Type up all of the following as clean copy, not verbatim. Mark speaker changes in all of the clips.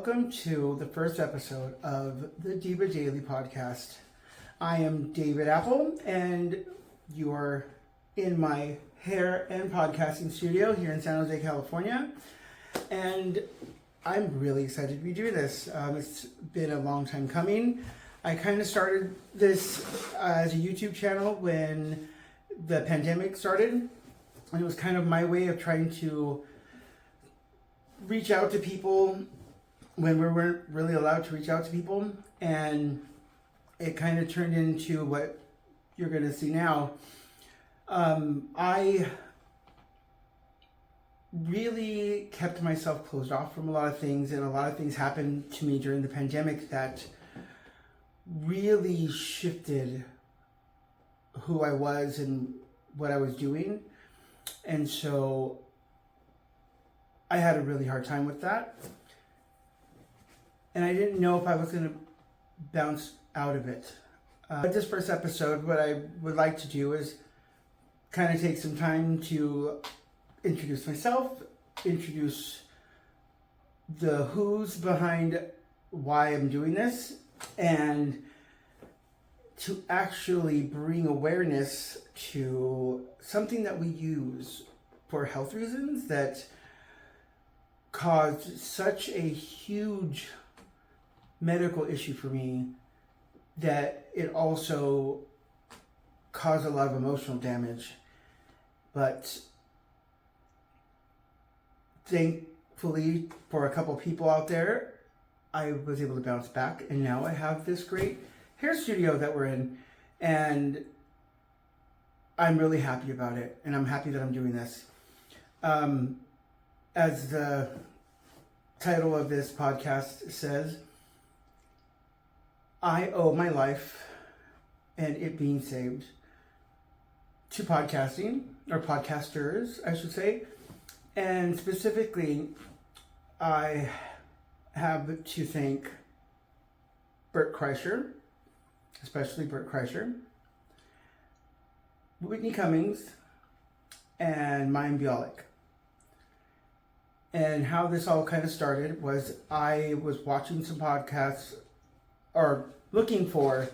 Speaker 1: welcome to the first episode of the Diva Daily Podcast. I am David Apple, and you are in my hair and podcasting studio here in San Jose, California. And I'm really excited to be doing this. It's been a long time coming. I kind of started this as a YouTube channel when the pandemic started. And it was kind of my way of trying to reach out to people when we weren't really allowed to reach out to people, and it kind of turned into what you're going to see now. I really kept myself closed off from a lot of things, and a lot of things happened to me during the pandemic that really shifted who I was and what I was doing. And so I had a really hard time with that. And I didn't know if I was going to bounce out of it. This first episode, what I would like to do is kind of take some time to introduce myself, introduce the who's behind why I'm doing this, and to actually bring awareness to something that we use for health reasons that caused such a huge medical issue for me that it also caused a lot of emotional damage. But thankfully for a couple people out there, I was able to bounce back, and now I have this great hair studio that we're in, and I'm really happy about it, and I'm happy that I'm doing this. As the title of this podcast says, I owe my life and it being saved to podcasting, or podcasters, I should say. And specifically, I have to thank Bert Kreischer, especially Bert Kreischer, Whitney Cummings, and Miyum Bialik. And how this all kind of started was I was watching some podcasts, or looking for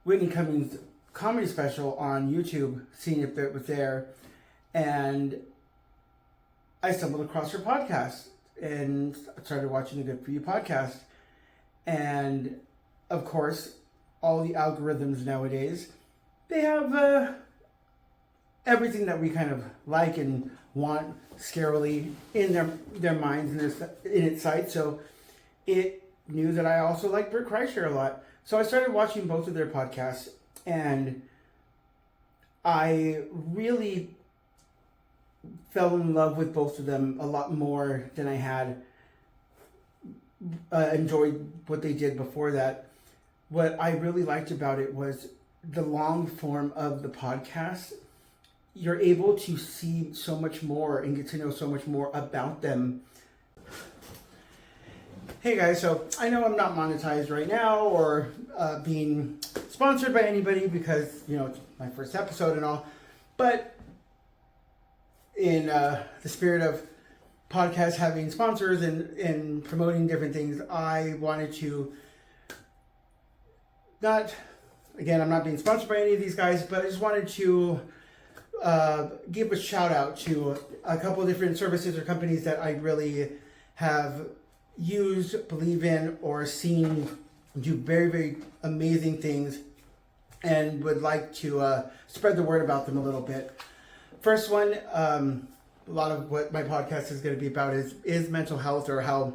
Speaker 1: Whitney Cummings' comedy special on YouTube, seeing if it was there, and I stumbled across her podcast and started watching the Good For You podcast. And of course, all the algorithms nowadays, they have everything that we kind of like and want scarily in their minds and in its sight. So it knew that I also like Bert Kreischer a lot. So I started watching both of their podcasts, and I really fell in love with both of them a lot more than I had enjoyed what they did before that. What I really liked about it was the long form of the podcast. You're able to see so much more and get to know so much more about them. Hey guys, so I know I'm not monetized right now or being sponsored by anybody because, it's my first episode and all, but in the spirit of podcasts having sponsors and promoting different things, I wanted to I'm not being sponsored by any of these guys, but I just wanted to give a shout out to a couple of different services or companies that I really have used, believe in, or seen do very, very amazing things, and would like to spread the word about them a little bit. First one, a lot of what my podcast is going to be about is mental health, or how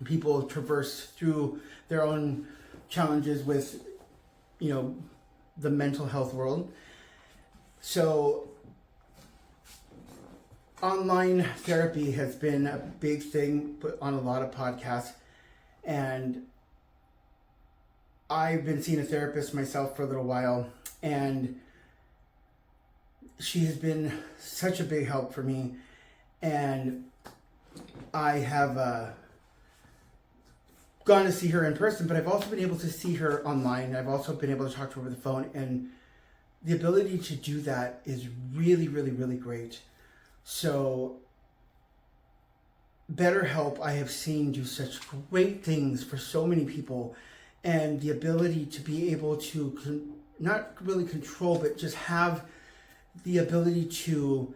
Speaker 1: people traverse through their own challenges with, the mental health world. So online therapy has been a big thing put on a lot of podcasts, and I've been seeing a therapist myself for a little while, and she has been such a big help for me. And I have gone to see her in person, but I've also been able to see her online. I've also been able to talk to her over the phone, and the ability to do that is really, really, really great. So BetterHelp, I have seen do such great things for so many people, and the ability to be able to not really control, but just have the ability to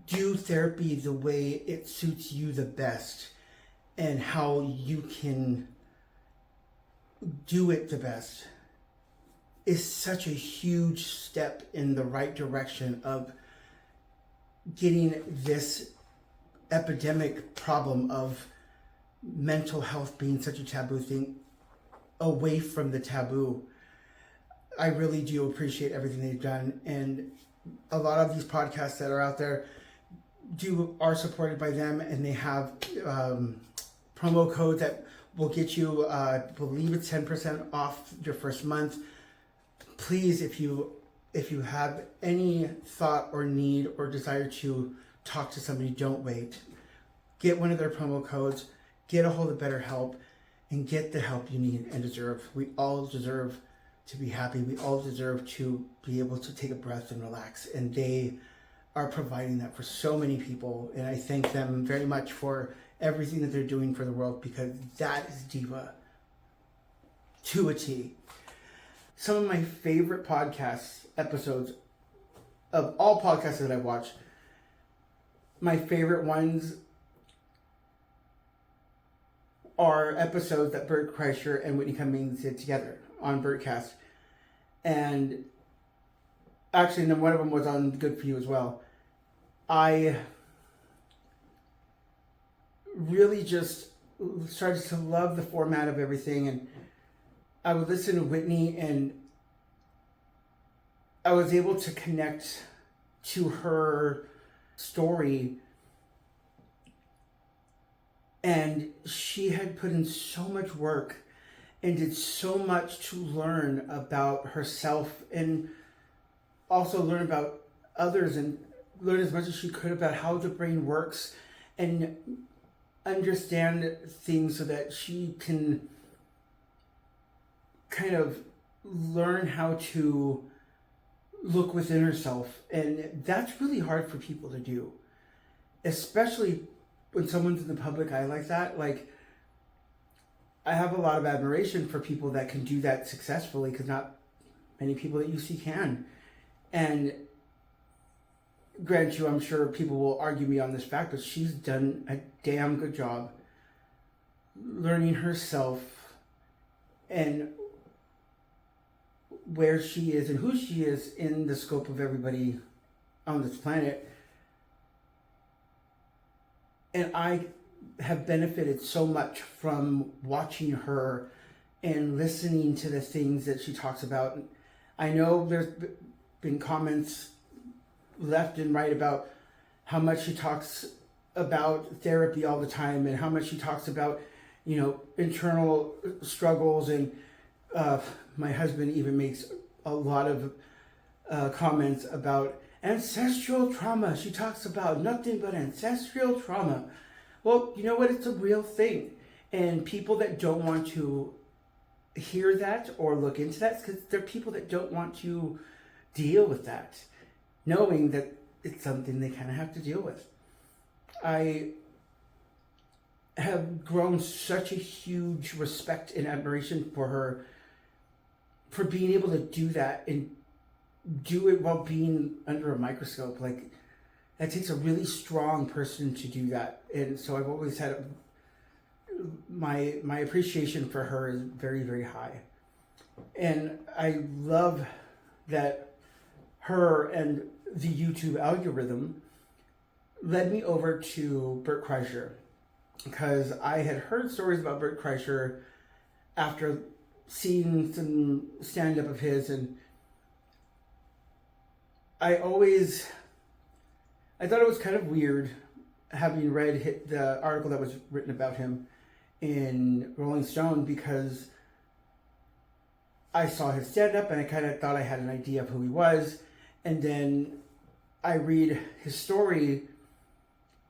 Speaker 1: do therapy the way it suits you the best and how you can do it the best is such a huge step in the right direction of getting this epidemic problem of mental health being such a taboo thing away from the taboo. I really do appreciate everything they've done, and a lot of these podcasts that are out there are supported by them, and they have promo code that will get you, I believe it's 10% off your first month. Please, if you have any thought or need or desire to talk to somebody, don't wait. Get one of their promo codes, get a hold of BetterHelp, and get the help you need and deserve. We all deserve to be happy. We all deserve to be able to take a breath and relax. And they are providing that for so many people. And I thank them very much for everything that they're doing for the world, because that is Diva to a T. Some of my favorite podcast episodes of all podcasts that I've watched, my favorite ones are episodes that Bert Kreischer and Whitney Cummings did together on Bertcast. And actually, one of them was on Good For You as well. I really just started to love the format of everything, and I would listen to Whitney, and I was able to connect to her story. And she had put in so much work and did so much to learn about herself, and also learn about others, and learn as much as she could about how the brain works and understand things so that she can kind of learn how to look within herself. And that's really hard for people to do, especially when someone's in the public eye like that. Like, I have a lot of admiration for people that can do that successfully, because not many people that you see can. And grant you, I'm sure people will argue me on this fact, but she's done a damn good job learning herself and where she is and who she is in the scope of everybody on this planet. And I have benefited so much from watching her and listening to the things that she talks about. I know there's been comments left and right about how much she talks about therapy all the time, and how much she talks about, internal struggles. And my husband even makes a lot of comments about ancestral trauma. She talks about nothing but ancestral trauma. Well, you know what? It's a real thing. And people that don't want to hear that or look into that, because there are people that don't want to deal with that, knowing that it's something they kind of have to deal with. I have grown such a huge respect and admiration for her for being able to do that, and do it while being under a microscope. Like, that takes a really strong person to do that. And so I've always had my appreciation for her is very, very high. And I love that her and the YouTube algorithm led me over to Bert Kreischer, because I had heard stories about Bert Kreischer after seeing some stand-up of his, and I thought it was kind of weird, having read the article that was written about him in Rolling Stone, because I saw his stand-up and I kind of thought I had an idea of who he was. And then I read his story,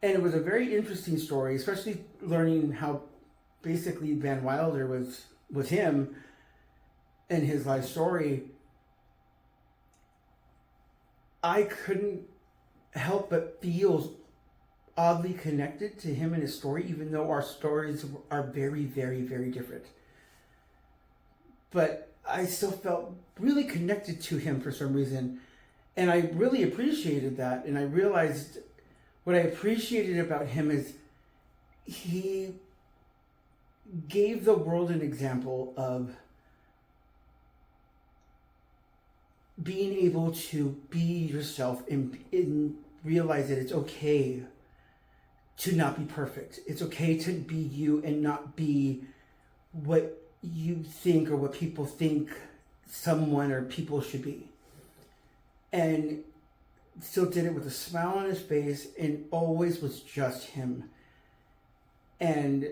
Speaker 1: and it was a very interesting story, especially learning how basically Van Wilder was with him and his life story. I couldn't help but feel oddly connected to him and his story, even though our stories are very, very, very different. But I still felt really connected to him for some reason. And I really appreciated that. And I realized what I appreciated about him is he gave the world an example of being able to be yourself and realize that it's okay to not be perfect. It's okay to be you and not be what you think or what people think someone or people should be. And still did it with a smile on his face and always was just him. And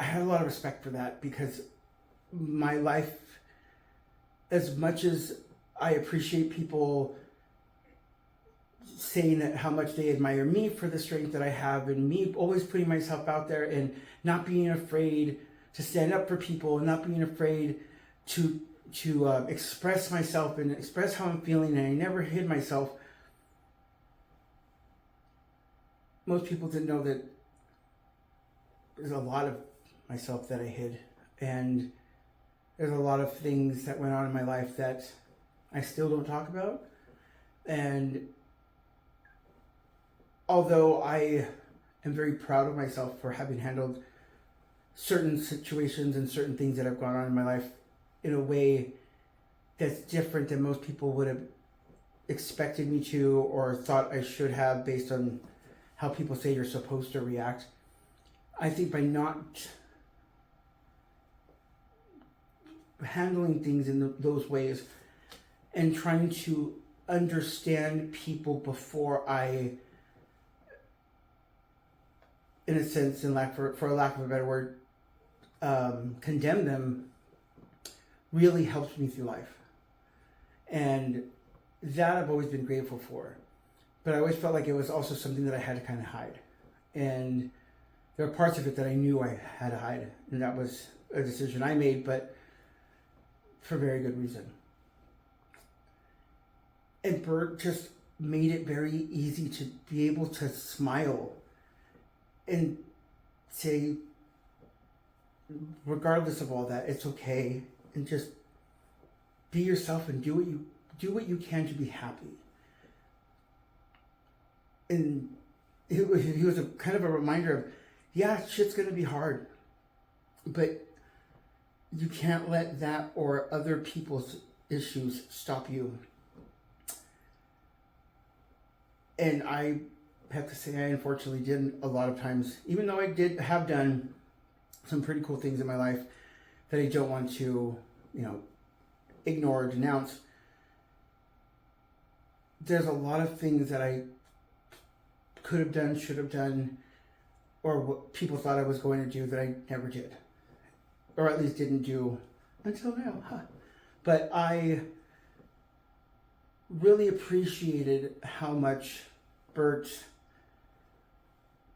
Speaker 1: I had a lot of respect for that, because my life, as much as I appreciate people saying that how much they admire me for the strength that I have, and me always putting myself out there and not being afraid to stand up for people and not being afraid to express myself and express how I'm feeling, and I never hid myself. Most people didn't know that there's a lot of myself that I hid, and there's a lot of things that went on in my life that I still don't talk about. And although I am very proud of myself for having handled certain situations and certain things that have gone on in my life in a way that's different than most people would have expected me to or thought I should have based on how people say you're supposed to react, I think by not handling things in those ways and trying to understand people before I, in a sense, for a lack of a better word, condemn them, really helps me through life. And that I've always been grateful for. But I always felt like it was also something that I had to kind of hide. And there are parts of it that I knew I had to hide. And that was a decision I made, but for very good reason. And Bert just made it very easy to be able to smile and say, regardless of all that, it's okay, and just be yourself and do what you can to be happy. And he was a kind of a reminder of, yeah, shit's gonna be hard, but you can't let that or other people's issues stop you. And I have to say, I unfortunately did a lot of times, even though I have done some pretty cool things in my life that I don't want to, ignore or denounce. There's a lot of things that I could have done, should have done, or what people thought I was going to do that I never did. Or at least didn't do until now. But I really appreciated how much Bert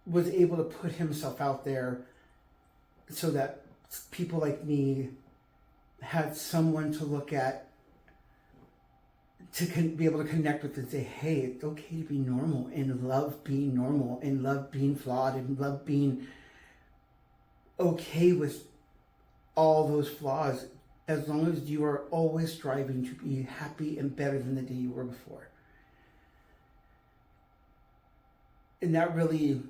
Speaker 1: was able to put himself out there so that people like me had someone to look at, to be able to connect with and say, hey, it's okay to be normal and love being normal and love being flawed and love being okay with all those flaws, as long as you are always striving to be happy and better than the day you were before. And that really,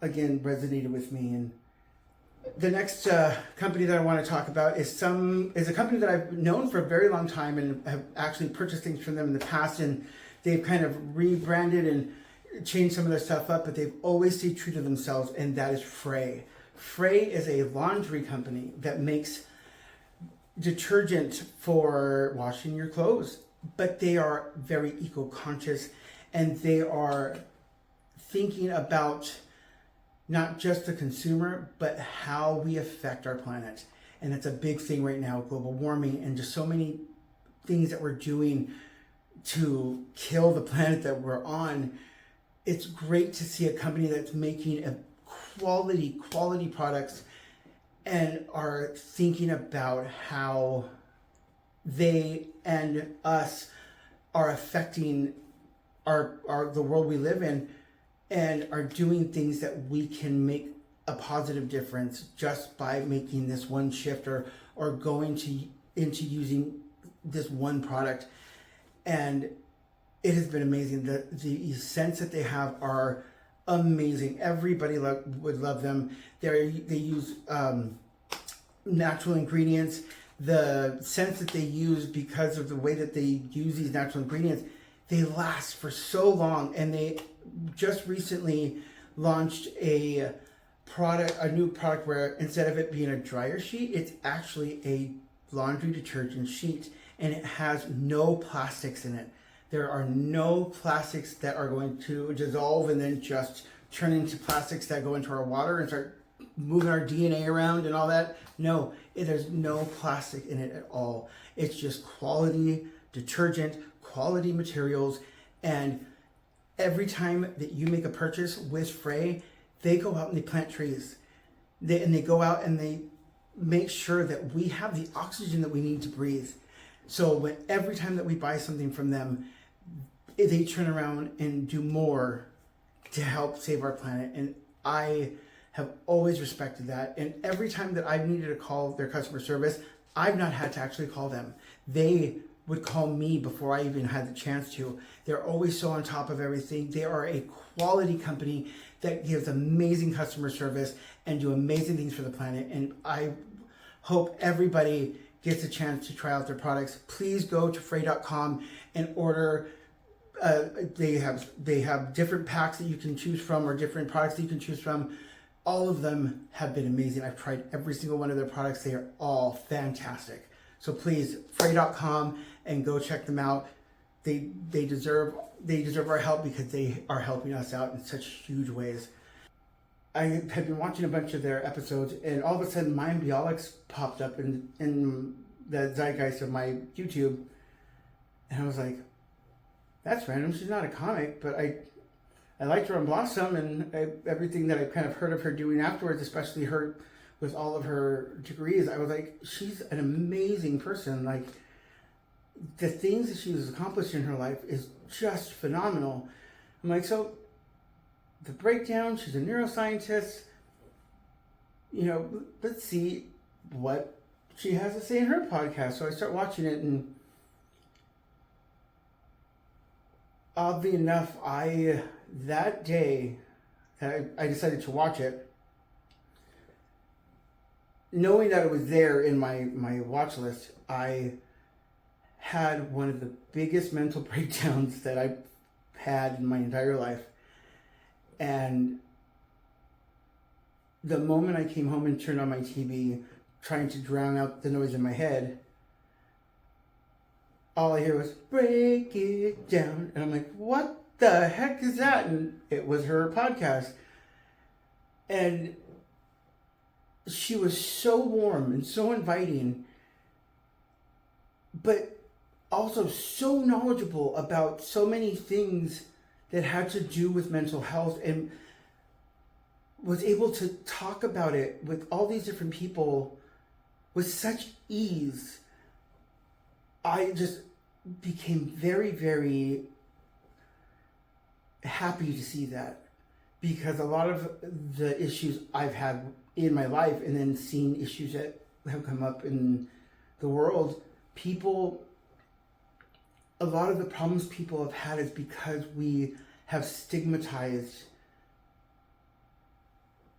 Speaker 1: again, resonated with me. And the next company that I want to talk about is a company that I've known for a very long time and have actually purchased things from them in the past, and they've kind of rebranded and changed some of their stuff up, but they've always stayed true to themselves, and that is Frey. Frey is a laundry company that makes detergent for washing your clothes, but they are very eco-conscious, and they are thinking about not just the consumer, but how we affect our planet. And it's a big thing right now, global warming, and just so many things that we're doing to kill the planet that we're on. It's great to see a company that's making a quality products and are thinking about how they and us are affecting the world we live in, and are doing things that we can make a positive difference just by making this one shift or going into using this one product. And it has been amazing. The scents that they have are amazing. Everybody would love them. They use natural ingredients. The scents that they use, because of the way that they use these natural ingredients, they last for so long. And they just recently launched a new product where instead of it being a dryer sheet, it's actually a laundry detergent sheet, and it has no plastics in it. There are no plastics that are going to dissolve and then just turn into plastics that go into our water and start moving our DNA around and all that. No, there's no plastic in it at all. It's just quality detergent, quality materials. And every time that you make a purchase with Frey, they go out and they plant trees. They go out and they make sure that we have the oxygen that we need to breathe. So every time that we buy something from them, they turn around and do more to help save our planet. And I have always respected that. And every time that I've needed to call their customer service, I've not had to actually call them. They would call me before I even had the chance to. They're always so on top of everything. They are a quality company that gives amazing customer service and do amazing things for the planet. And I hope everybody gets a chance to try out their products. Please go to Frey.com and order. They have different packs that you can choose from, or different products that you can choose from. All of them have been amazing. I've tried every single one of their products. They are all fantastic. So please, Frey.com, and go check them out. They deserve our help because they are helping us out in such huge ways. I had been watching a bunch of their episodes, and all of a sudden Miyum Bialik popped up in the zeitgeist of my YouTube, and I was like, that's random. She's not a comic, but I liked her on Blossom, and everything that I've kind of heard of her doing afterwards, especially her with all of her degrees. I was like, she's an amazing person. Like, the things that she has accomplished in her life is just phenomenal. I'm like, so the breakdown, she's a neuroscientist. Let's see what she has to say in her podcast. So I start watching it, and oddly enough, that day that I decided to watch it, knowing that it was there in my watch list, I had one of the biggest mental breakdowns that I've had in my entire life. And the moment I came home and turned on my TV, trying to drown out the noise in my head, all I hear was, break it down. And I'm like, what the heck is that? And it was her podcast. And she was so warm and so inviting, but also so knowledgeable about so many things that had to do with mental health, and was able to talk about it with all these different people with such ease. I just became very, very happy to see that, because a lot of the issues I've had in my life, and then seeing issues that have come up in the world, a lot of the problems people have had is because we have stigmatized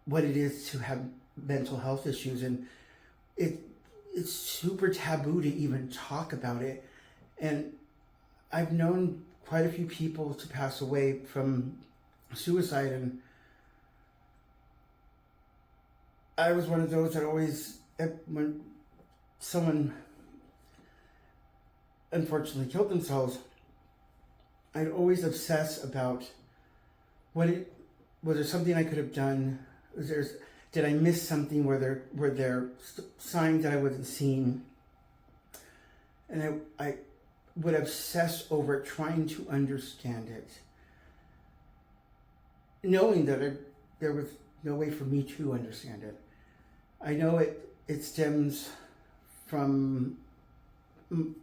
Speaker 1: what it is to have mental health issues, and it's super taboo to even talk about it. And I've known quite a few people to pass away from suicide, and I was one of those that always, when someone unfortunately killed themselves, I'd always obsess about was there something I could have done? Did I miss something? Were there signs that I wasn't seeing? And I would obsess over it, trying to understand it, knowing that there was no way for me to understand it. I know it stems from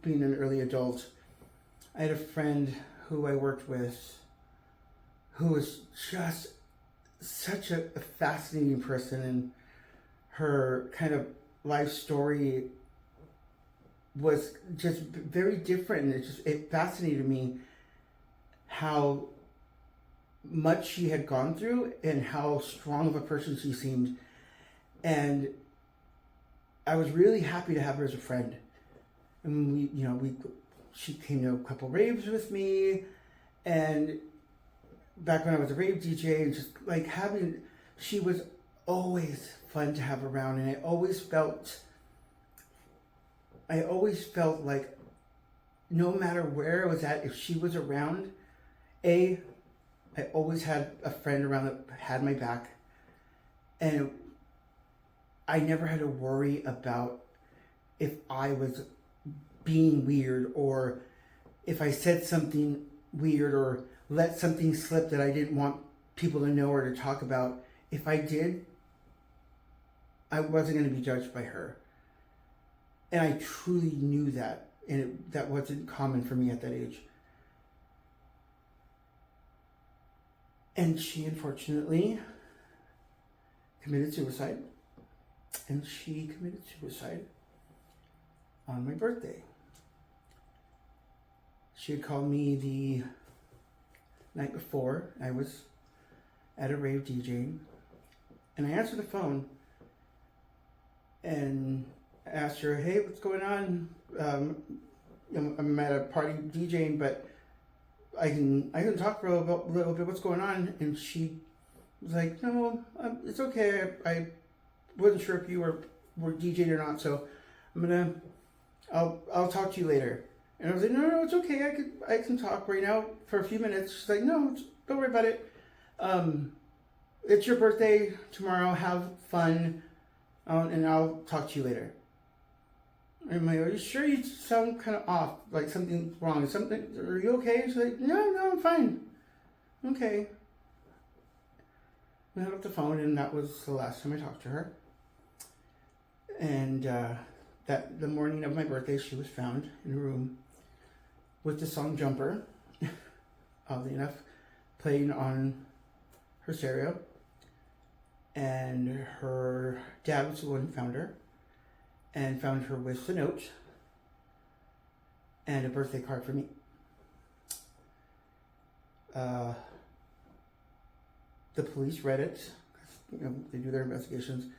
Speaker 1: being an early adult. I had a friend who I worked with who was just such a fascinating person, and her kind of life story was just very different. It fascinated me how much she had gone through and how strong of a person she seemed. And I was really happy to have her as a friend. And she came to a couple raves with me, and back when I was a rave DJ, and just like she was always fun to have around, and I always felt like no matter where I was at, if she was around, I always had a friend around that had my back, and I never had to worry about if I was being weird, or if I said something weird or let something slip that I didn't want people to know or to talk about. If I did, I wasn't going to be judged by her. And I truly knew that, and that wasn't common for me at that age. And she unfortunately committed suicide. And she committed suicide on my birthday. She had called me the night before. I was at a rave DJing, and I answered the phone and asked her, "Hey, what's going on? I'm at a party DJing, but I can talk for a little bit. What's going on?" And she was like, "No, it's okay. I wasn't sure if you were DJing or not, so I'll talk to you later." And I was like, no, it's okay. I can talk right now for a few minutes. She's like, "No, don't worry about it. It's your birthday tomorrow. Have fun, and I'll talk to you later." And I'm like, "Are you sure? You sound kind of off, like something's wrong. Are you okay?" She's like, No, I'm fine. Okay. I hung up the phone, and that was the last time I talked to her. And that the morning of my birthday, she was found in a room with the song "Jumper," oddly enough, playing on her stereo. And her dad was the one who found her, and found her with a note and a birthday card for me. The police read it, they do their investigations,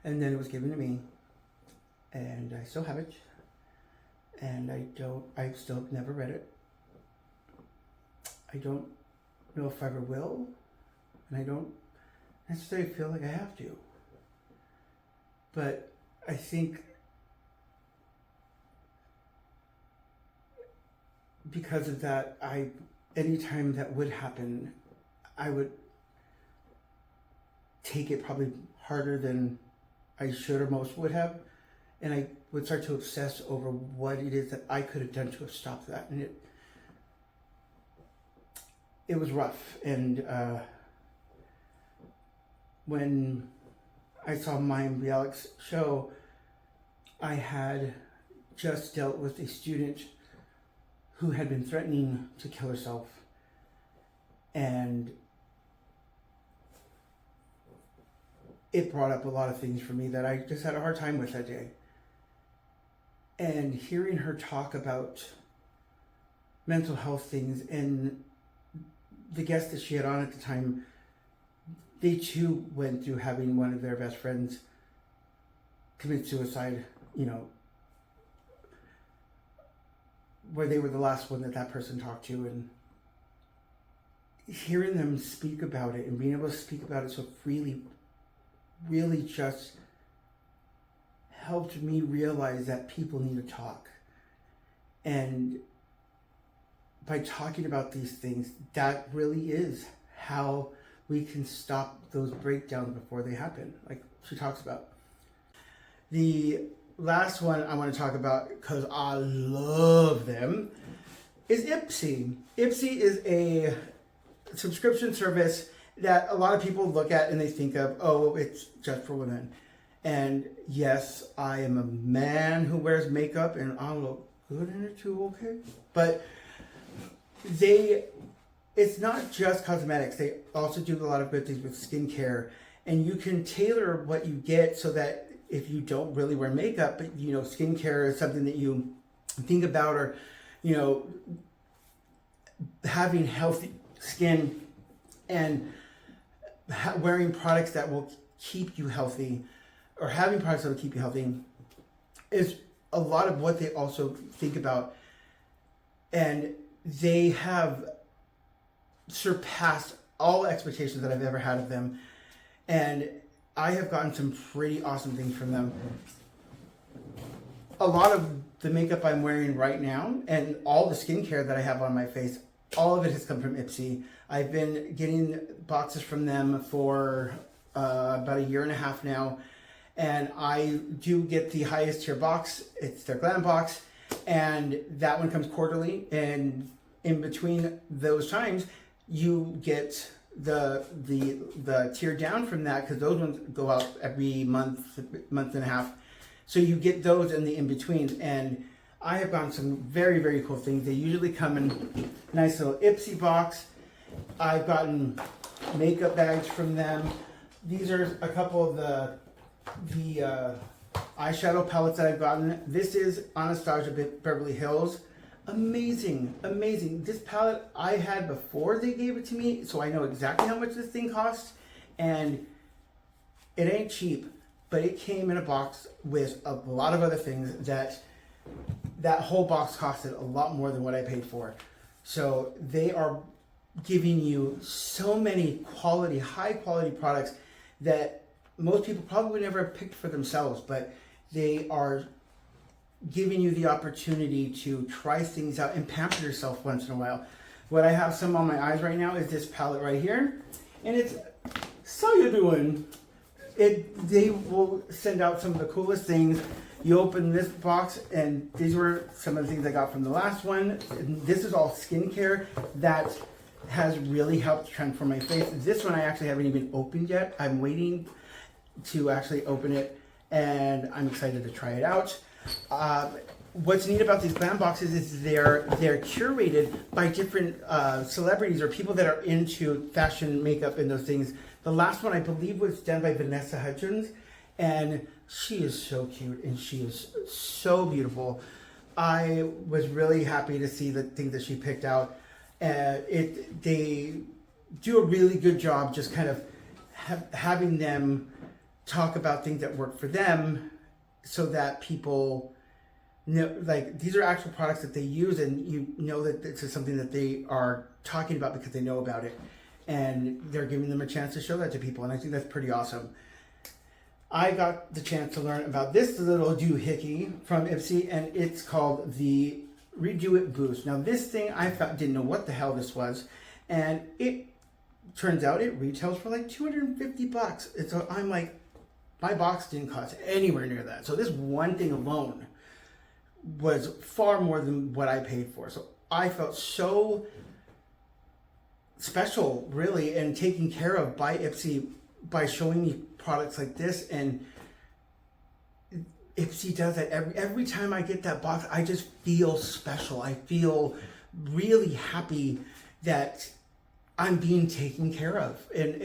Speaker 1: and then it was given to me, and I still have it, and I still have never read it. I don't know if I ever will, and I don't necessarily feel like I have to. But I think because of that, anytime that would happen, I would take it probably harder than I should or most would have, and I would start to obsess over what it is that I could have done to have stopped that, and it was rough. And when I saw Miyum Bialik's show, I had just dealt with a student who had been threatening to kill herself, and it brought up a lot of things for me that I just had a hard time with that day. And hearing her talk about mental health things, and the guest that she had on at the time, they too went through having one of their best friends commit suicide, where they were the last one that person talked to. And hearing them speak about it and being able to speak about it so freely really just helped me realize that people need to talk. And by talking about these things, that really is how we can stop those breakdowns before they happen, like she talks about. The last one I want to talk about, because I love them, is Ipsy. Ipsy is a subscription service that a lot of people look at and they think of, oh, it's just for women. And yes, I am a man who wears makeup, and I'll look good in it too, okay? But it's not just cosmetics. They also do a lot of good things with skincare, and you can tailor what you get so that if you don't really wear makeup, but skincare is something that you think about, or having healthy skin and wearing products that will keep you healthy, or having products that will keep you healthy, is a lot of what they also think about. And they have surpassed all expectations that I've ever had of them. And I have gotten some pretty awesome things from them. A lot of the makeup I'm wearing right now and all the skincare that I have on my face, all of it has come from Ipsy. I've been getting boxes from them for about a year and a half now. And I do get the highest tier box. It's their glam box. And that one comes quarterly. And in between those times, you get the tier down from that, because those ones go out every month and a half. So you get those in the in-between. And I have gotten some very, very cool things. They usually come in a nice little Ipsy box. I've gotten makeup bags from them. These are a couple of the eyeshadow palettes that I've gotten. This is Anastasia Beverly Hills. Amazing, amazing. This palette I had before they gave it to me, so I know exactly how much this thing costs. And it ain't cheap, but it came in a box with a lot of other things that whole box costed a lot more than what I paid for. So they are giving you so many high quality products that most people probably would never have picked for themselves, but they are giving you the opportunity to try things out and pamper yourself once in a while. What I have some on my eyes right now is this palette right here, and it's so you doing. They will send out some of the coolest things. You open this box, and these were some of the things I got from the last one. This is all skincare that has really helped transform my face. This one I actually haven't even opened yet. I'm waiting to actually open it, and I'm excited to try it out. What's neat about these glam boxes is they're curated by different celebrities or people that are into fashion, makeup, and those things. The last one I believe was done by Vanessa Hudgens, and she is so cute and she is so beautiful. I was really happy to see the things that she picked out. They do a really good job just kind of having them talk about things that work for them, so that people know, like, these are actual products that they use, and you know that this is something that they are talking about because they know about it, and they're giving them a chance to show that to people, and I think that's pretty awesome. I got the chance to learn about this little doohickey from Ipsy, and it's called the Redo It Boost. Now this thing I didn't know what the hell this was, and it turns out it retails for like $250. So I'm like, my box didn't cost anywhere near that. So this one thing alone was far more than what I paid for. So I felt so special, really, and taken care of by Ipsy by showing me products like this. And Ipsy does that every time I get that box. I just feel special. I feel really happy that I'm being taken care of, and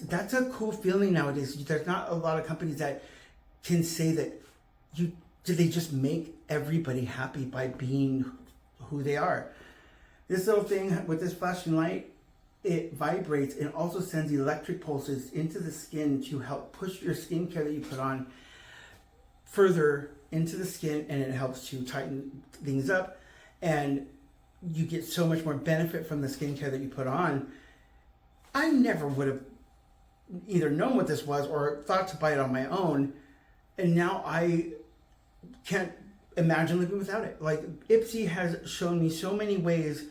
Speaker 1: that's a cool feeling nowadays. There's not a lot of companies that can say that they just make everybody happy by being who they are. This little thing with this flashing light, it vibrates and also sends electric pulses into the skin to help push your skincare that you put on further into the skin, and it helps to tighten things up, and you get so much more benefit from the skincare that you put on. I never would have either known what this was or thought to buy it on my own, and now I can't imagine living without it. Like, Ipsy has shown me so many ways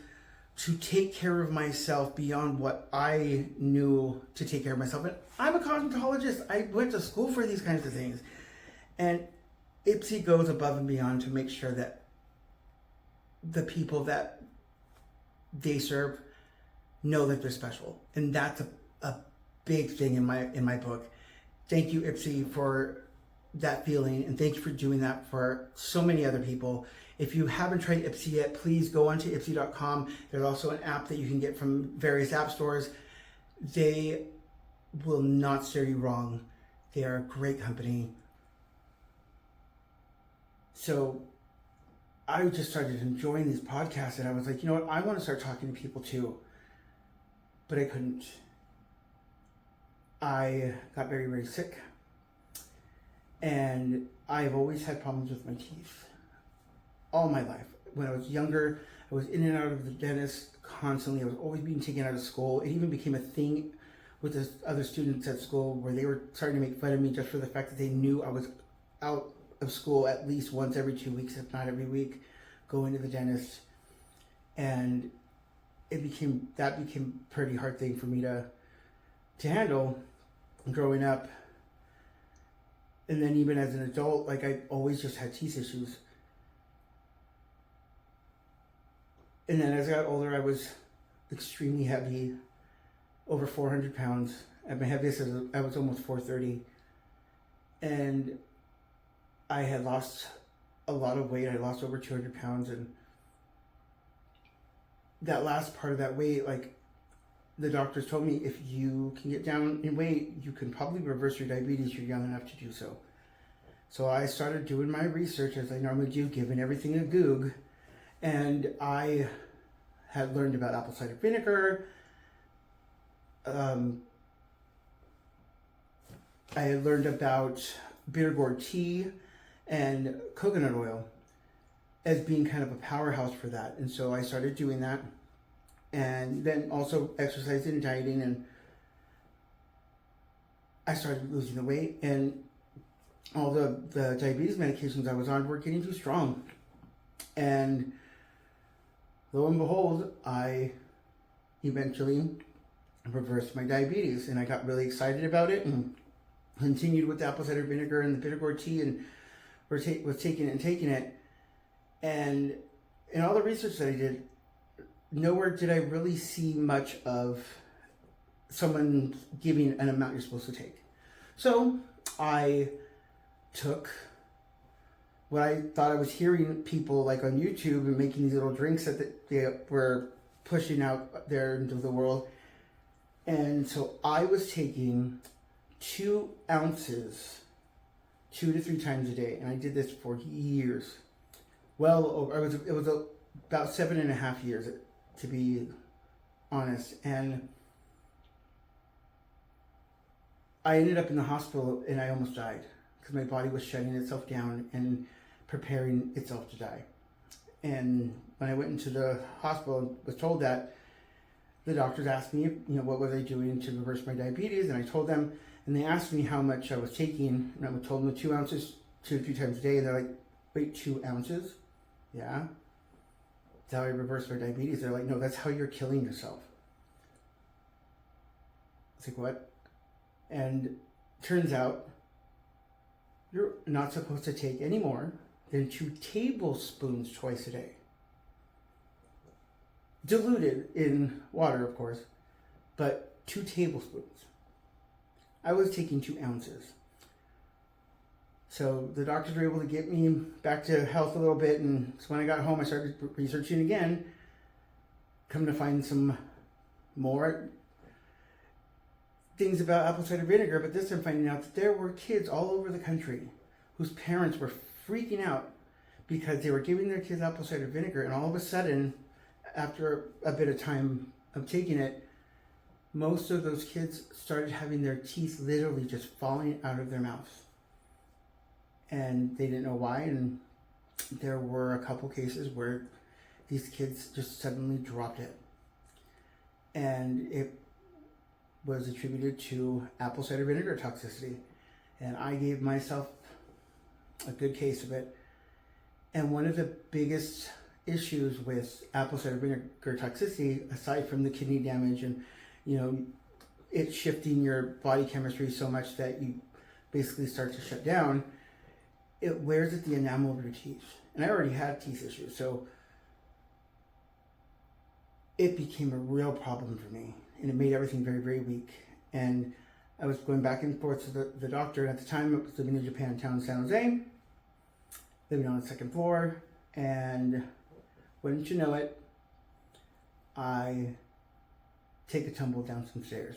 Speaker 1: to take care of myself beyond what I knew to take care of myself. And I'm a cosmetologist. I went to school for these kinds of things. And Ipsy goes above and beyond to make sure that the people that they serve know that they're special. And that's a big thing in my book. Thank you, Ipsy, for that feeling, and thank you for doing that for so many other people. If you haven't tried Ipsy yet, please go onto Ipsy.com. There's also an app that you can get from various app stores. They will not steer you wrong. They are a great company. So I just started enjoying these podcasts, and I was like, you know what, I want to start talking to people too. But I couldn't. I got very, very sick. And I've always had problems with my teeth all my life. When I was younger, I was in and out of the dentist constantly. I was always being taken out of school. It even became a thing with the other students at school where they were starting to make fun of me just for the fact that they knew I was out of school at least once every 2 weeks, if not every week, going to the dentist. And that became a pretty hard thing for me to handle growing up. And then even as an adult, like, I always just had teeth issues. And then as I got older, I was extremely heavy, over 400 pounds. At my heaviest, I was almost 430. And I had lost a lot of weight. I lost over 200 pounds. And that last part of that weight, like, the doctors told me, if you can get down in weight, you can probably reverse your diabetes. You're young enough to do so. So I started doing my research as I normally do, giving everything a goog. And I had learned about apple cider vinegar. I had learned about bitter gourd tea and coconut oil as being kind of a powerhouse for that. And so I started doing that. And then also exercising and dieting, and I started losing the weight, and all the diabetes medications I was on were getting too strong. And lo and behold, I eventually reversed my diabetes, and I got really excited about it and continued with the apple cider vinegar and the bitter gourd tea, and was taking it. And in all the research that I did, nowhere did I really see much of someone giving an amount you're supposed to take. So I took what I thought I was hearing people like on YouTube and making these little drinks that they were pushing out there into the world. And so I was taking 2 ounces 2 to 3 times a day. And I did this for years. It was about 7.5 years, to be honest. And I ended up in the hospital, and I almost died because my body was shutting itself down and preparing itself to die. And when I went into the hospital and was told that, the doctors asked me, what was I doing to reverse my diabetes? And I told them, and they asked me how much I was taking, and I told them 2 ounces 2 to 3 times a day. And they're like, wait, 2 ounces? Yeah. That's how I reversed my diabetes. They're like, no, that's how you're killing yourself. It's like, what? And turns out you're not supposed to take any more than 2 tablespoons twice a day. Diluted in water, of course, but 2 tablespoons. I was taking 2 ounces. So the doctors were able to get me back to health a little bit, and so when I got home, I started researching again, come to find some more things about apple cider vinegar, but this time finding out that there were kids all over the country whose parents were freaking out because they were giving their kids apple cider vinegar, and all of a sudden, after a bit of time of taking it, most of those kids started having their teeth literally just falling out of their mouths. And they didn't know why, and there were a couple cases where these kids just suddenly dropped it. And it was attributed to apple cider vinegar toxicity. And I gave myself a good case of it. And one of the biggest issues with apple cider vinegar toxicity, aside from the kidney damage and, it shifting your body chemistry so much that you basically start to shut down, it wears at the enamel of your teeth. And I already had teeth issues, so it became a real problem for me. And it made everything very, very weak. And I was going back and forth to the doctor, and at the time I was living in Japantown, San Jose, living on the second floor, and wouldn't you know it, I take a tumble down some stairs.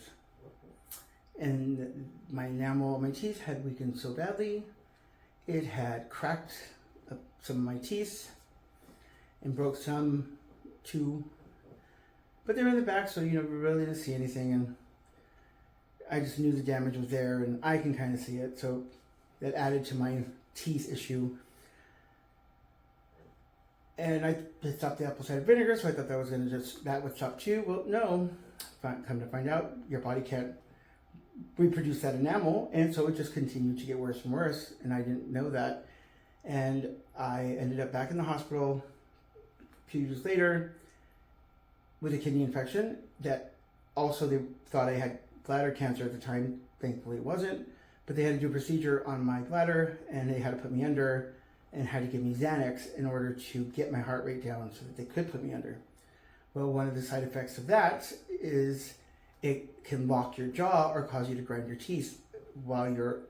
Speaker 1: And my enamel on my teeth had weakened so badly, it had cracked up some of my teeth and broke some too. But they were in the back, so we really didn't see anything, and I just knew the damage was there, and I can kind of see it, so that added to my teeth issue. And I stopped the apple cider vinegar, so I thought that would stop too. Well, no. Come to find out, your body can't reproduce that enamel, and so it just continued to get worse and worse, and I didn't know that. And I ended up back in the hospital a few years later with a kidney infection that also they thought I had bladder cancer at the time. Thankfully it wasn't, but they had to do a procedure on my bladder, and they had to put me under and had to give me Xanax in order to get my heart rate down so that they could put me under. Well, one of the side effects of that is it can lock your jaw or cause you to grind your teeth while you're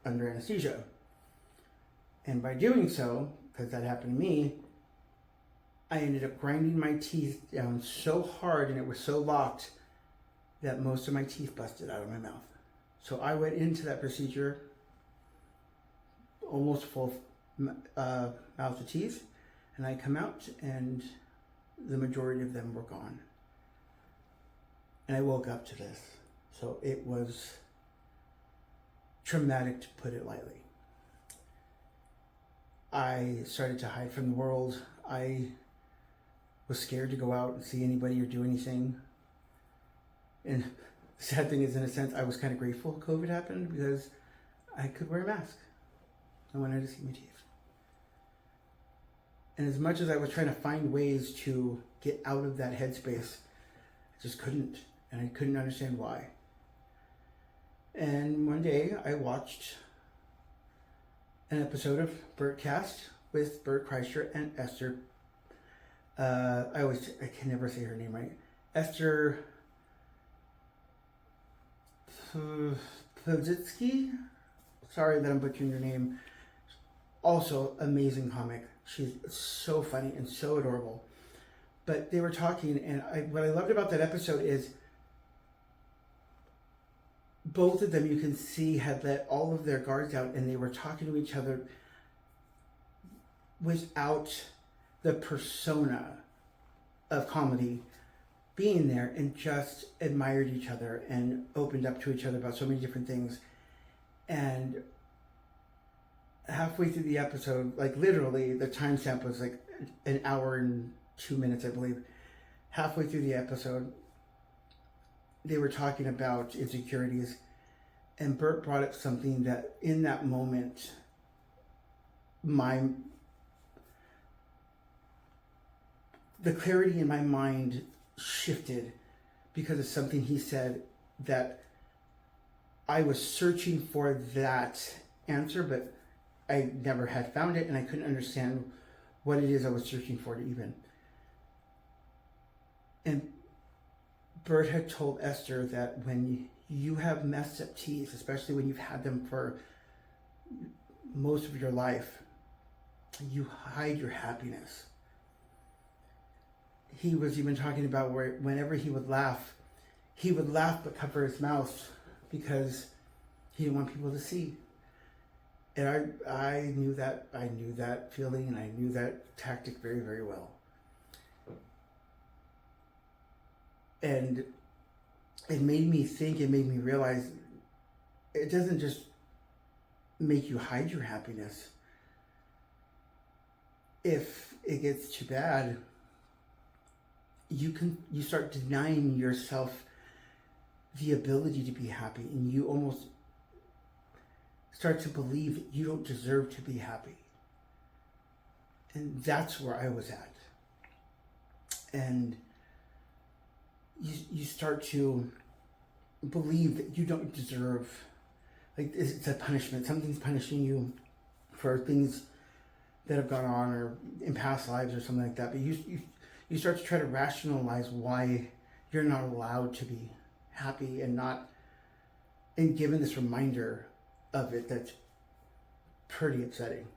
Speaker 1: under anesthesia. And by doing so, because that happened to me, I ended up grinding my teeth down so hard and it was so locked that most of my teeth busted out of my mouth. So I went into that procedure almost full mouth of teeth, and I come out and the majority of them were gone. And I woke up to this. So it was traumatic, to put it lightly. I started to hide from the world. I was scared to go out and see anybody or do anything. And the sad thing is, in a sense, I was kind of grateful COVID happened because I could wear a mask. No one had to see my teeth. And as much as I was trying to find ways to get out of that headspace, I just couldn't. And I couldn't understand why. And one day I watched an episode of Bertcast with Bert Kreischer and Esther. I can never say her name right. Esther Pozitsky. Sorry that I'm butchering your name. Also, amazing comic. She's so funny and so adorable. But they were talking, and what I loved about that episode is both of them, you can see, had let all of their guards out, and they were talking to each other without the persona of comedy being there, and just admired each other and opened up to each other about so many different things. And halfway through the episode, like literally the timestamp was like an hour and 2 minutes, I believe. Halfway through the episode, they were talking about insecurities, and Bert brought up something that in that moment, the clarity in my mind shifted because of something he said that I was searching for that answer, but I never had found it, and I couldn't understand what it is I was searching for to even. And Bert had told Esther that when you have messed up teeth, especially when you've had them for most of your life, you hide your happiness. He was even talking about where whenever he would laugh but cover his mouth because he didn't want people to see. And I knew that feeling, and I knew that tactic very, very well. And it made me think, it made me realize it doesn't just make you hide your happiness. If it gets too bad, you start denying yourself the ability to be happy, and you almost start to believe that you don't deserve to be happy. And that's where I was at. And you start to believe that you don't deserve, like it's a punishment. Something's punishing you for things that have gone on or in past lives or something like that. But you start to try to rationalize why you're not allowed to be happy and not and given this reminder of it that's pretty upsetting.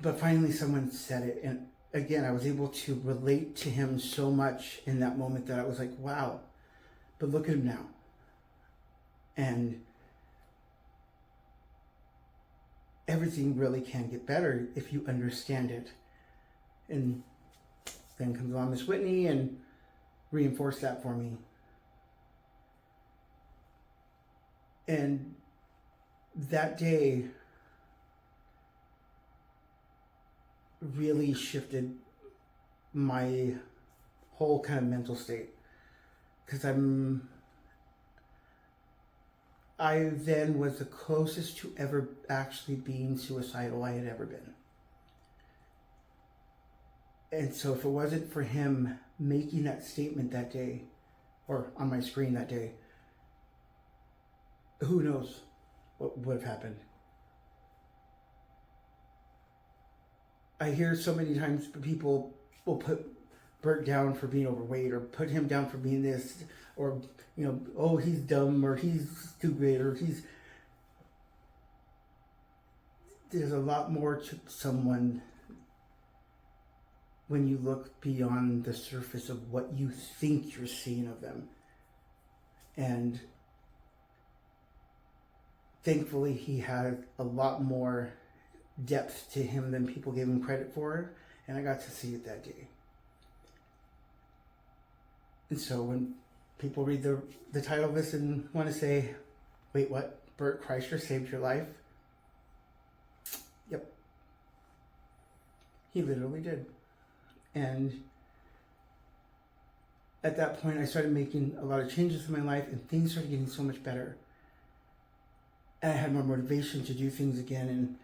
Speaker 1: But finally someone said it, and again, I was able to relate to him so much in that moment that I was like, wow, but look at him now. And everything really can get better if you understand it. And then comes along Miss Whitney and reinforced that for me. And that day really shifted my whole kind of mental state, because I then was the closest to ever actually being suicidal I had ever been. And so if it wasn't for him making that statement that day, or on my screen that day, who knows what would have happened. I hear so many times people will put Bert down for being overweight, or put him down for being this, or, you know, oh, he's dumb, or he's stupid, or there's a lot more to someone when you look beyond the surface of what you think you're seeing of them. And thankfully he had a lot more depth to him than people gave him credit for, and I got to see it that day. And so when people read the title of this and want to say, wait, what? Bert Kreischer saved your life? Yep. He literally did. And at that point, I started making a lot of changes in my life, and things started getting so much better. And I had more motivation to do things again, and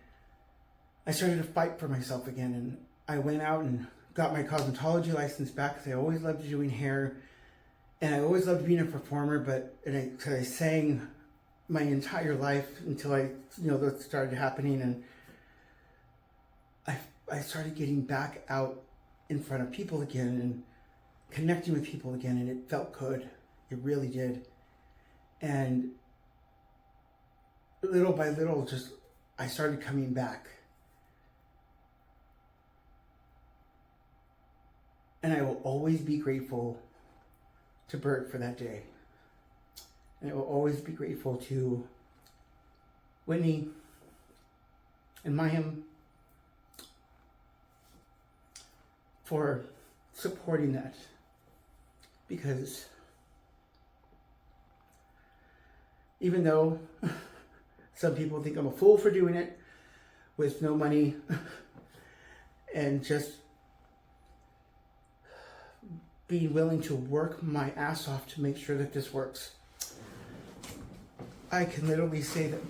Speaker 1: I started to fight for myself again. And I went out and got my cosmetology license back, because I always loved doing hair, and I always loved being a performer. Because I sang my entire life until that started happening, and I started getting back out in front of people again and connecting with people again, and it felt good. It really did. And little by little, I started coming back. And I will always be grateful to Bert for that day. And I will always be grateful to Whitney and Miyum for supporting that. Because even though some people think I'm a fool for doing it with no money and just being willing to work my ass off to make sure that this works, I can literally say that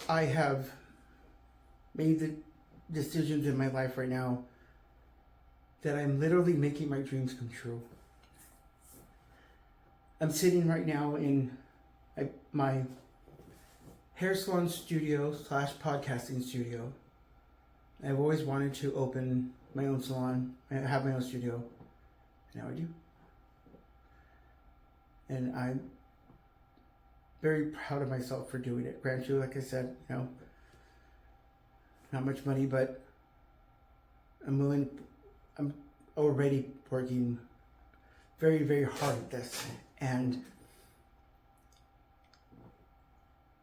Speaker 1: I have made the decisions in my life right now that I'm literally making my dreams come true. I'm sitting right now in my hair salon studio / podcasting studio. I've always wanted to open my own salon and have my own studio. Now I do. And I'm very proud of myself for doing it. Granted, like I said, not much money, but I'm already working very, very hard at this. And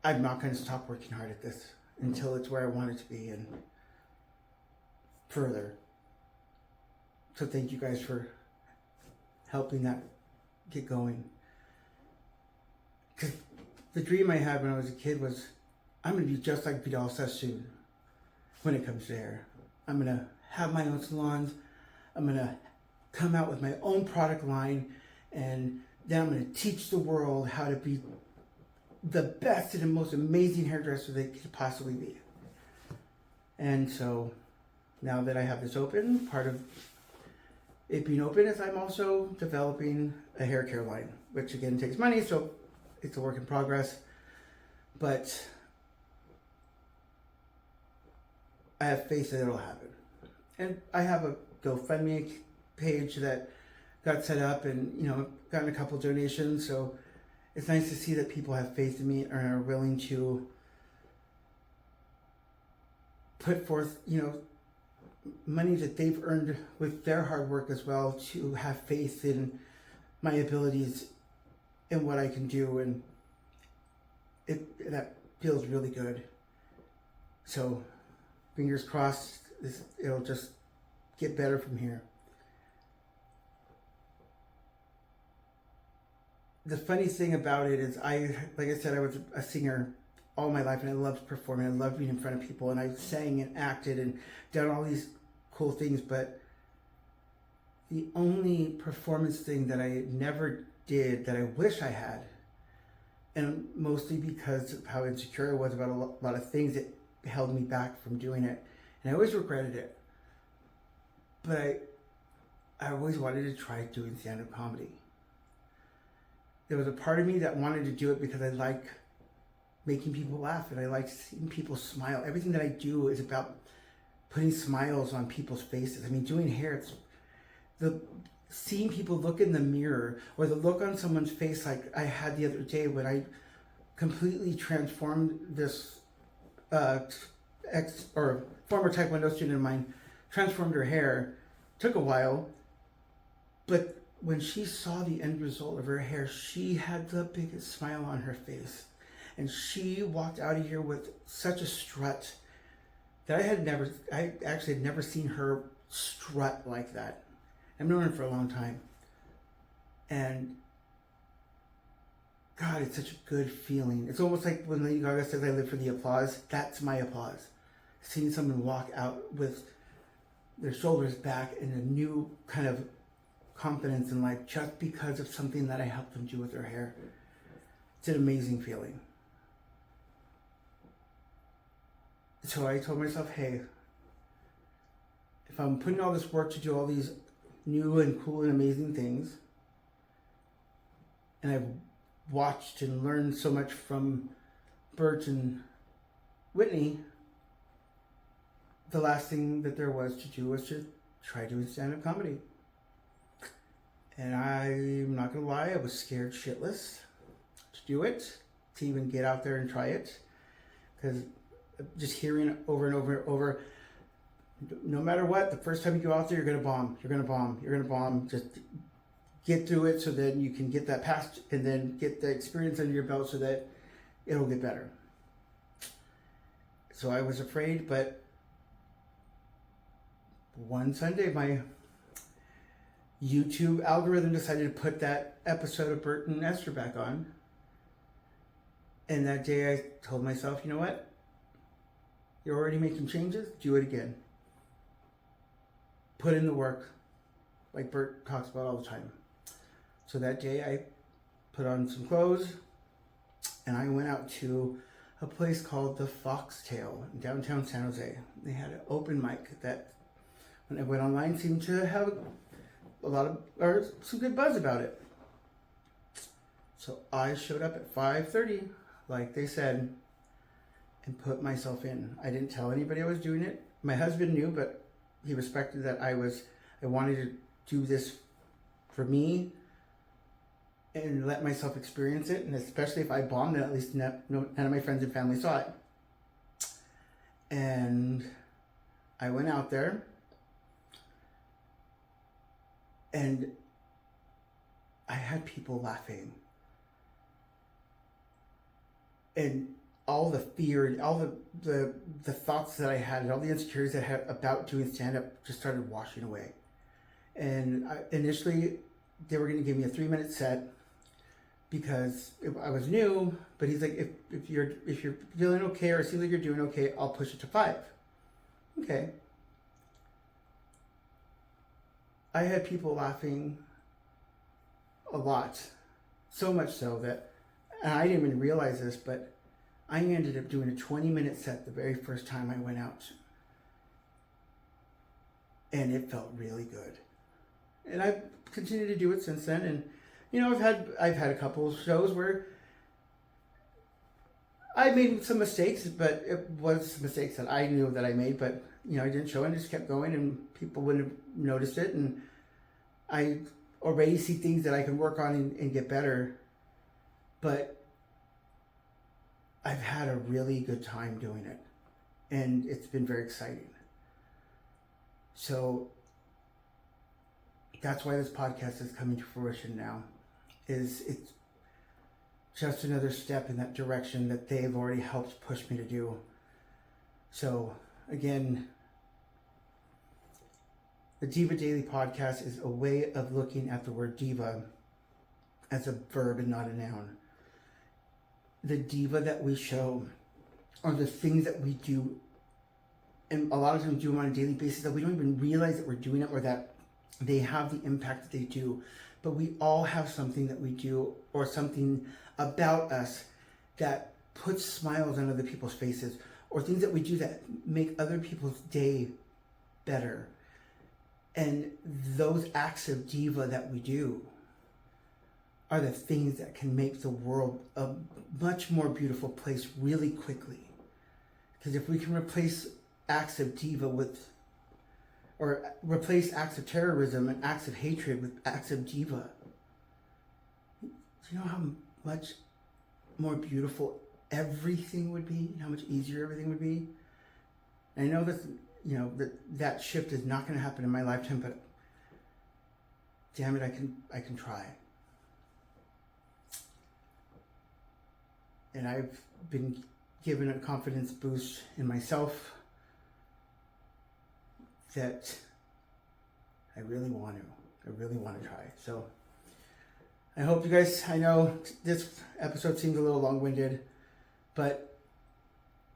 Speaker 1: I'm not going to stop working hard at this until it's where I want it to be and further. So thank you guys for helping that get going. Because the dream I had when I was a kid was, I'm going to be just like Vidal Sassoon when it comes to hair. I'm going to have my own salons. I'm going to come out with my own product line, and then I'm going to teach the world how to be the best and the most amazing hairdresser they could possibly be. And so now that I have this open, part of it being open is I'm also developing a hair care line, which again takes money, so it's a work in progress. But I have faith that it'll happen. And I have a GoFundMe page that got set up, and gotten a couple donations, so it's nice to see that people have faith in me and are willing to put forth, money that they've earned with their hard work as well, to have faith in my abilities and what I can do, and that feels really good. So fingers crossed, it'll just get better from here. The funny thing about it is, like I said, I was a singer all my life, and I loved performing. I loved being in front of people, and I sang and acted and done all these cool things. But the only performance thing that I never did that I wish I had, and mostly because of how insecure I was about a lot of things that held me back from doing it, and I always regretted it. But I always wanted to try doing stand-up comedy. There was a part of me that wanted to do it because I like making people laugh, and I like seeing people smile. Everything that I do is about putting smiles on people's faces. I mean, doing hair, it's seeing people look in the mirror, or the look on someone's face, like I had the other day when I completely transformed this former Taekwondo student of mine, transformed her hair. Took a while, but when she saw the end result of her hair, she had the biggest smile on her face. And she walked out of here with such a strut that I actually had never seen her strut like that. I've known her for a long time. And God, it's such a good feeling. It's almost like when Lady Gaga says, I live for the applause. That's my applause. Seeing someone walk out with their shoulders back and a new kind of confidence in life just because of something that I helped them do with their hair. It's an amazing feeling. So I told myself, hey, if I'm putting all this work to do all these new and cool and amazing things, and I've watched and learned so much from Bert and Whitney, the last thing that there was to do was to try doing stand-up comedy. And I'm not gonna lie, I was scared shitless to do it, to even get out there and try it, because just hearing it over and over and over, no matter what, the first time you go out there, you're gonna bomb. Just get through it so that you can get that past, and then get the experience under your belt so that it'll get better. So I was afraid, but one Sunday, my YouTube algorithm decided to put that episode of Bert and Esther back on. And that day I told myself, you know what? You're already making changes, do it again. Put in the work, like Bert talks about all the time. So that day I put on some clothes and I went out to a place called the Foxtail in downtown San Jose. They had an open mic that, when I went online, seemed to have some good buzz about it. So I showed up at 5:30, like they said, and put myself in. I didn't tell anybody I was doing it. My husband knew, but he respected that I wanted to do this for me and let myself experience it. And especially if I bombed, then at least none of my friends and family saw it. And I went out there, and I had people laughing. And all the fear and all the thoughts that I had and all the insecurities that I had about doing stand-up just started washing away. And initially, they were going to give me a 3-minute set because I was new, but he's like, if you're feeling okay or it seems like you're doing okay, I'll push it to 5. Okay. I had people laughing a lot, so much so that, and I didn't even realize this, but I ended up doing a 20-minute set the very first time I went out. And it felt really good. And I've continued to do it since then. And, I've had a couple of shows where I made some mistakes, but it was mistakes that I knew that I made, but, I didn't show it and just kept going, and people wouldn't have noticed it. And I already see things that I can work on and get better. but I've had a really good time doing it, and it's been very exciting. So that's why this podcast is coming to fruition now. It's just another step in that direction that they've already helped push me to do. So again, the Diva Daily Podcast is a way of looking at the word diva as a verb and not a noun. The diva that we show are the things that we do, and a lot of times do them on a daily basis that we don't even realize that we're doing it or that they have the impact that they do. But we all have something that we do or something about us that puts smiles on other people's faces, or things that we do that make other people's day better. And those acts of diva that we do are the things that can make the world a much more beautiful place really quickly. Because if we can replace acts of diva with, or replace acts of terrorism and acts of hatred with acts of diva, do you know how much more beautiful everything would be? How much easier everything would be? And I know that, you know, that shift is not going to happen in my lifetime, but damn it, I can try. And I've been given a confidence boost in myself that I really want to try. So I hope you guys, I know this episode seems a little long-winded, but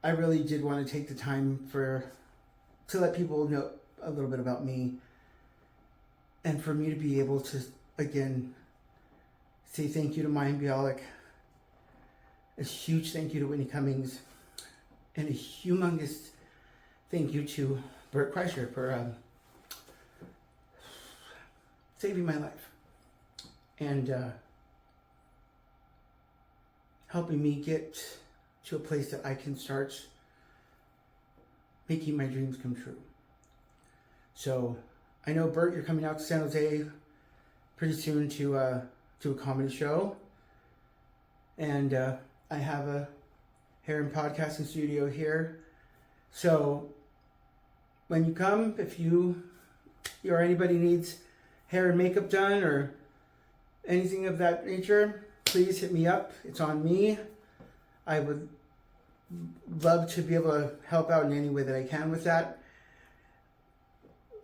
Speaker 1: I really did want to take the time to let people know a little bit about me, and for me to be able to, again, say thank you to Miyum Bialik, a huge thank you to Whitney Cummings, and a humongous thank you to Bert Kreischer for saving my life and helping me get to a place that I can start making my dreams come true. So I know, Bert, you're coming out to San Jose pretty soon to a comedy show, and I have a hair and podcasting studio here. So when you come, if you or anybody needs hair and makeup done or anything of that nature, please hit me up. It's on me. I would love to be able to help out in any way that I can with that.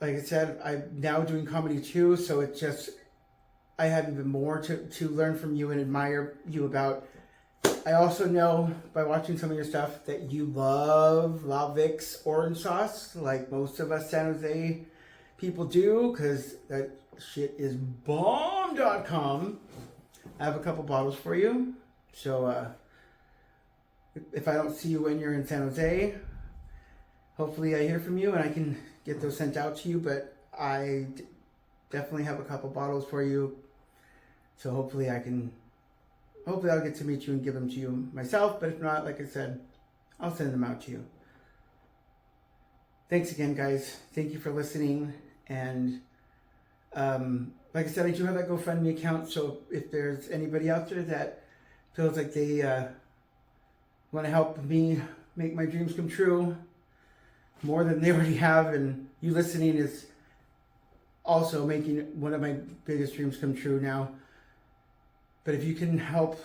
Speaker 1: Like I said, I'm now doing comedy too, so it's just, I have even more to learn from you and admire you about. I also know by watching some of your stuff that you love La Vic's orange sauce, like most of us San Jose people do, because that shit is bomb.com. I have a couple bottles for you. So if I don't see you when you're in San Jose, hopefully I hear from you and I can get those sent out to you. But I definitely have a couple bottles for you. So hopefully I'll get to meet you and give them to you myself. But if not, like I said, I'll send them out to you. Thanks again, guys. Thank you for listening. And like I said, I do have that GoFundMe account. So if there's anybody out there that feels like they want to help me make my dreams come true more than they already have, and you listening is also making one of my biggest dreams come true now. But if you can help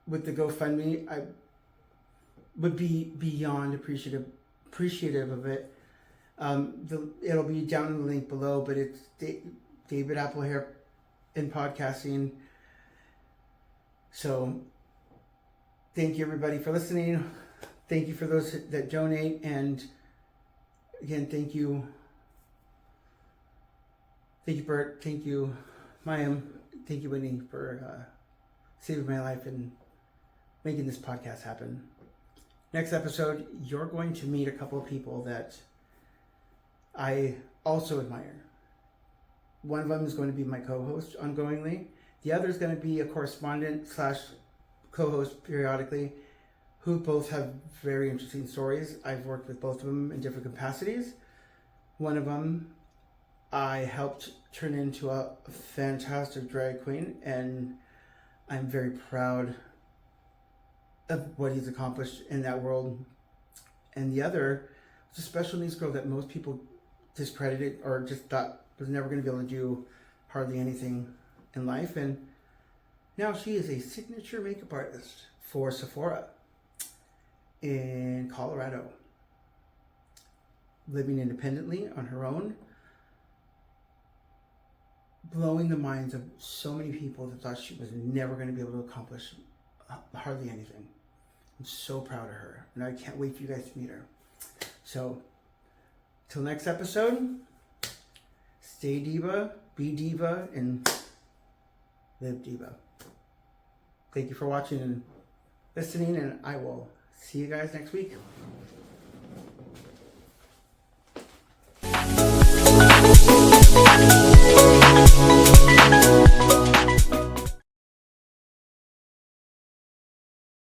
Speaker 1: with the GoFundMe, I would be beyond appreciative of it. It'll be down in the link below, but it's David Apple Hair and Podcasting. So thank you, everybody, for listening. Thank you for those that donate, and again, thank you, Bert. Thank you, Miyum. Thank you, Whitney, for saving my life and making this podcast happen. Next episode, you're going to meet a couple of people that I also admire. One of them is going to be my co-host ongoingly. The other is going to be a correspondent / co-host periodically, who both have very interesting stories. I've worked with both of them in different capacities. One of them I helped turn into a fantastic drag queen, and I'm very proud of what he's accomplished in that world. And the other was a special needs girl that most people discredited or just thought was never going to be able to do hardly anything in life. And now she is a signature makeup artist for Sephora in Colorado, living independently on her own, blowing the minds of so many people that thought she was never going to be able to accomplish hardly anything. I'm so proud of her, and I can't wait for you guys to meet her. So, till next episode, stay diva, be diva, and live diva. Thank you for watching and listening, and I will see you guys next week.